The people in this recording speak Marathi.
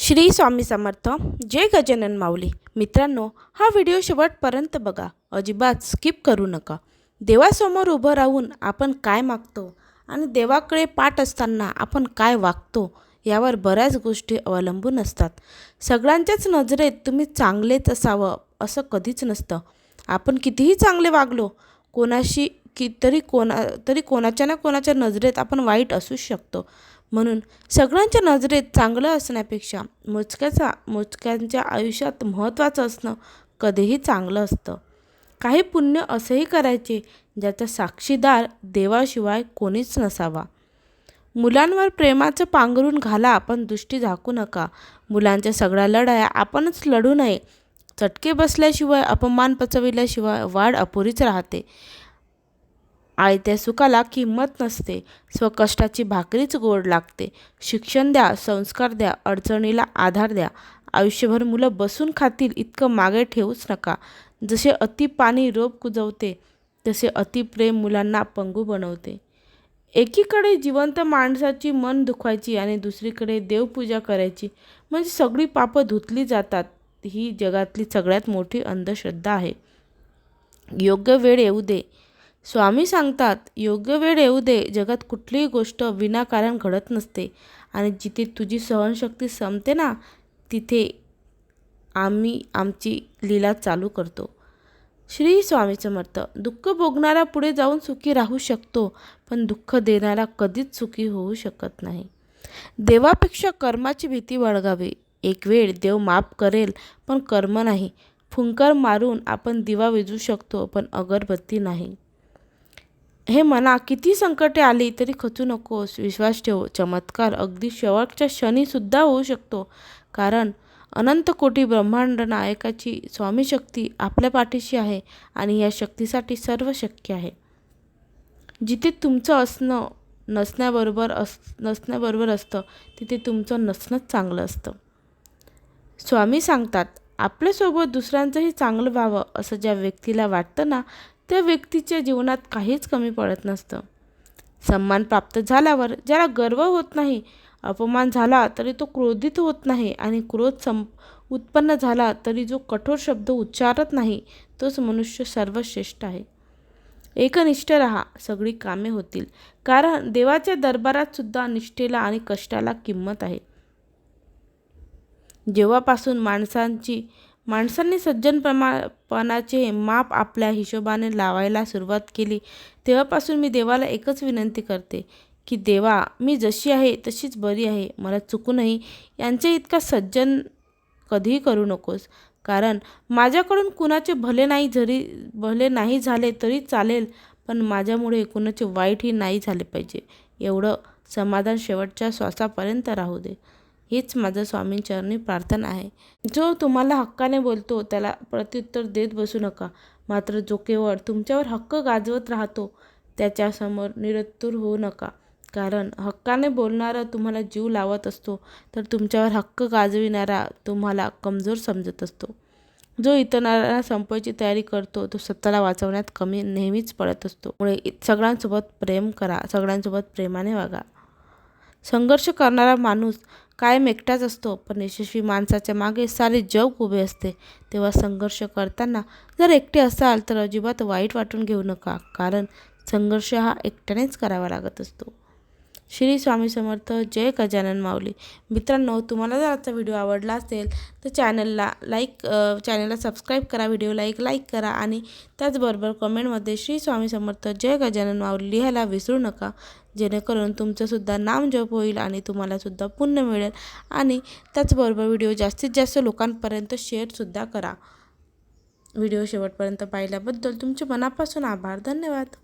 श्री स्वामी समर्थ। जय गजानन माऊली। मित्रांनो, हा व्हिडिओ शेवटपर्यंत बघा, अजिबात स्किप करू नका। देवासमोर उभं राहून आपण काय मागतो आणि देवाकडे पाठ असताना आपण काय वागतो यावर बऱ्याच गोष्टी अवलंबून असतात। सगळ्यांच्याच नजरेत तुम्ही चांगलेच असावं असं कधीच नसतं। आपण कितीही चांगले वागलो कोणाशी तरी कोणाच्या ना कोणाच्या नजरेत आपण वाईट असू शकतो। म्हणून सगळ्यांच्या नजरेत चांगलं असण्यापेक्षा मोजक्यांच्या आयुष्यात महत्त्वाचं असणं कधीही चांगलं असतं। काही पुण्य असेही करायचे ज्याचा साक्षीदार देवाशिवाय कोणीच नसावा। मुलांवर प्रेमाचं पांघरून घाला, पण दृष्टी झाकू नका। मुलांच्या सगळ्या लढाया आपणच लढू नये। चटके बसल्याशिवाय, अपमान पचविल्याशिवाय वाढ अपुरीच राहते। आयत्या सुखाला किंमत नसते, स्वकष्टाची भाकरीच गोड लागते। शिक्षण द्या, संस्कार द्या, अडचणीला आधार द्या। आयुष्यभर मुलं बसून खातील इतकं मागे ठेवूच नका। जसे अति पाणी रोप कुजवते, तसे अति प्रेम मुलांना पंगू बनवते। एकीकडे जिवंत माणसाची मन दुखवायची आणि दुसरीकडे देवपूजा करायची म्हणजे सगळी पापं धुतली जातात, ही जगातली सगळ्यात मोठी अंधश्रद्धा आहे। योग्य वेळ येऊ दे। स्वामी सांगतात, योग्य वेळ येऊ दे। जगात कुठलीही गोष्ट विनाकारण घडत नसते आणि जिथे तुझी सहनशक्ती संपते ना, तिथे आम्ही आमची लीला चालू करतो। श्री स्वामी समर्थ। दुःख भोगणारा पुढे जाऊन सुखी राहू शकतो, पण दुःख देणारा कधीच सुखी होऊ शकत नाही। देवापेक्षा कर्माची भीती बाळगावी। एक वेळ देव माफ करेल, पण कर्म नाही। फुंकर मारून आपण दिवा विझू शकतो, पण अगरबत्ती नाही। हे मना, किती संकटे आली तरी खचू नकोस। विश्वास ठेव, चमत्कार अगदी शेवटच्या क्षणीसुद्धा होऊ शकतो। कारण अनंत कोटी ब्रह्मांड नायकाची स्वामी शक्ती आपल्या पाठीशी आहे आणि या शक्तीसाठी सर्व शक्य आहे। जिथे तुमचं असणं नसण्याबरोबर असतं, तिथे तुमचं नसणंच चांगलं असतं। स्वामी सांगतात, आपल्यासोबत दुसऱ्यांचंही चांगलं व्हावं असं ज्या व्यक्तीला वाटतं ना, त्या व्यक्तीच्या जीवनात काहीच कमी पडत नसतं। सन्मान प्राप्त झाल्यावर ज्याला गर्व होत नाही, अपमान झाला तरी तो क्रोधित होत नाही आणि क्रोध उत्पन्न झाला तरी जो कठोर शब्द उच्चारत नाही, तोच मनुष्य सर्वश्रेष्ठ आहे। एकनिष्ठ राहा, सगळी कामे होतील। कारण देवाच्या दरबारात सुद्धा निष्ठेला आणि कष्टाला किंमत आहे। जेव्हापासून माणसांनी सज्जनपणाचे माप आपल्या हिशोबाने लावायला सुरुवात केली, तेव्हापासून मी देवाला एकच विनंती करते की देवा, मी जशी आहे तशीच बरी आहे। मला चुकूनही यांच्या इतका सज्जन कधीही करू नकोस। कारण माझ्याकडून कुणाचे भले नाही झाले तरी चालेल, पण माझ्यामुळे कुणाचे वाईटही नाही झाले पाहिजे, एवढं समाधान शेवटच्या श्वासापर्यंत राहू दे। हीच माझं स्वामींचरणी प्रार्थना आहे। जो तुम्हाला हक्काने बोलतो त्याला प्रत्युत्तर देत बसू नका, मात्र जो केवळ तुमच्यावर हक्क गाजवत राहतो त्याच्यासमोर निरुत्तर होऊ नका। कारण हक्काने बोलणारा तुम्हाला जीव लावत असतो, तर तुमच्यावर हक्क गाजविणारा तुम्हाला कमजोर समजत असतो। जो इतरांना संपवायची तयारी करतो, तो स्वतःला वाचवण्यात कमी नेहमीच पडत असतो। त्यामुळे सगळ्यांसोबत प्रेम करा, सगळ्यांसोबत प्रेमाने वागा। संघर्ष करणारा माणूस कायम एकटाच असतो, पण यशस्वी माणसाच्या मागे सारे जग उभे असते। तेव्हा संघर्ष करताना जर एकटे असाल तर अजिबात वाईट वाटून घेऊ नका, कारण संघर्ष हा एकट्यानेच करावा लागत असतो। श्री स्वामी समर्थ। जय गजानन माऊली। मित्रांनो, तुम्हाला जर आजचा व्हिडिओ आवडला असेल तर चॅनलला सबस्क्राईब करा, व्हिडिओला एक लाईक करा आणि त्याचबरोबर कमेंटमध्ये श्री स्वामी समर्थ जय गजानन माऊली लिहायला विसरू नका, जेणेकरून तुमचंसुद्धा नाम जप होईल आणि तुम्हालासुद्धा पुण्य मिळेल। आणि त्याचबरोबर व्हिडिओ जास्तीत जास्त लोकांपर्यंत शेअरसुद्धा करा। व्हिडिओ शेवटपर्यंत पाहिल्याबद्दल तुमचे मनापासून आभार। धन्यवाद।